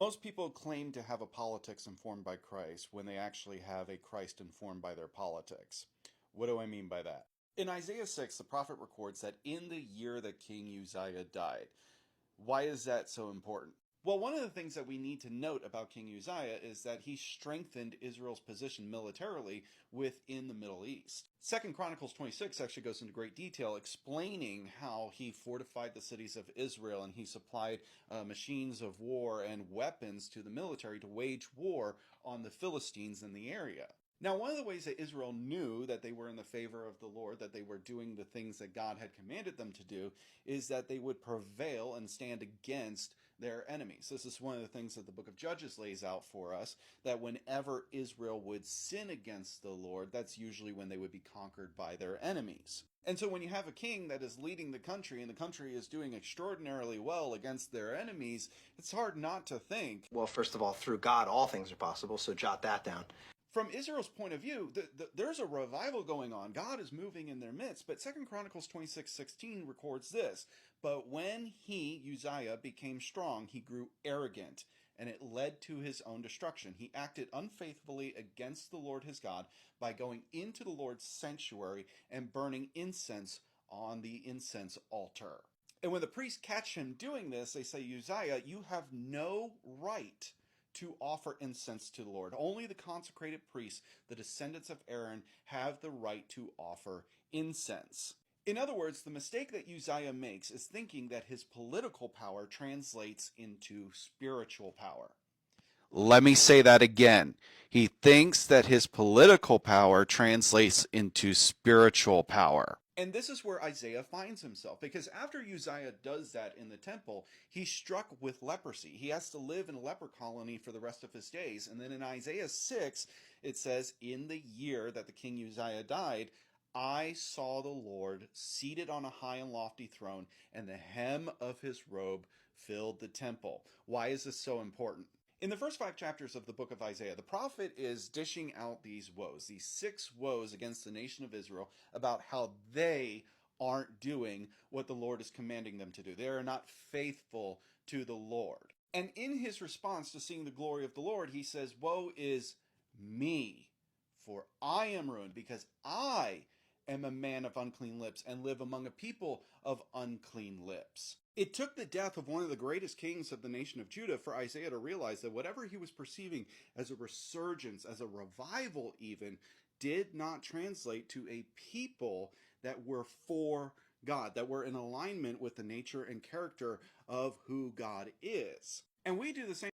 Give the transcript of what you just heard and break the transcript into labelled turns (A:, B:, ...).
A: Most people claim to have a politics informed by Christ when they actually have a Christ informed by their politics. What do I mean by that? In Isaiah 6, the prophet records that in the year that King Uzziah died. Why is that so important? Well, one of the things that we need to note about King Uzziah is that he strengthened Israel's position militarily within the Middle East. Second Chronicles 26 actually goes into great detail explaining how he fortified the cities of Israel and he supplied machines of war and weapons to the military to wage war on the Philistines in the area. Now, one of the ways that Israel knew that they were in the favor of the Lord, that they were doing the things that God had commanded them to do, is that they would prevail and stand against their enemies. This is one of the things that the book of Judges lays out for us, that whenever Israel would sin against the Lord, that's usually when they would be conquered by their enemies. And so when you have a king that is leading the country and the country is doing extraordinarily well against their enemies, it's hard not to think,
B: well, first of all, through God, all things are possible, so jot that down.
A: From Israel's point of view, there's a revival going on. God is moving in their midst. But Second Chronicles 26:16 records this. But when he, Uzziah, became strong, he grew arrogant, and it led to his own destruction. He acted unfaithfully against the Lord his God by going into the Lord's sanctuary and burning incense on the incense altar. And when the priests catch him doing this, they say, Uzziah, you have no right to offer incense to the Lord. Only the consecrated priests, the descendants of Aaron, have the right to offer incense. In other words, the mistake that Uzziah makes is thinking that his political power translates into spiritual power. Let me say that again. He thinks that his political power translates into spiritual power. And this is where Isaiah finds himself, because after Uzziah does that in the temple, he's struck with leprosy. He has to live in a leper colony for the rest of his days. And then in Isaiah 6, it says, in the year that the king Uzziah died, I saw the Lord seated on a high and lofty throne, and the hem of his robe filled the temple. Why is this so important? In the first 5 chapters of the book of Isaiah, the prophet is dishing out these woes, these 6 woes against the nation of Israel about how they aren't doing what the Lord is commanding them to do. They are not faithful to the Lord. And in his response to seeing the glory of the Lord, he says, woe is me, for I am ruined, because I am a man of unclean lips and live among a people of unclean lips. It took the death of one of the greatest kings of the nation of Judah for Isaiah to realize that whatever he was perceiving as a resurgence, as a revival even, did not translate to a people that were for God, that were in alignment with the nature and character of who God is. And we do the same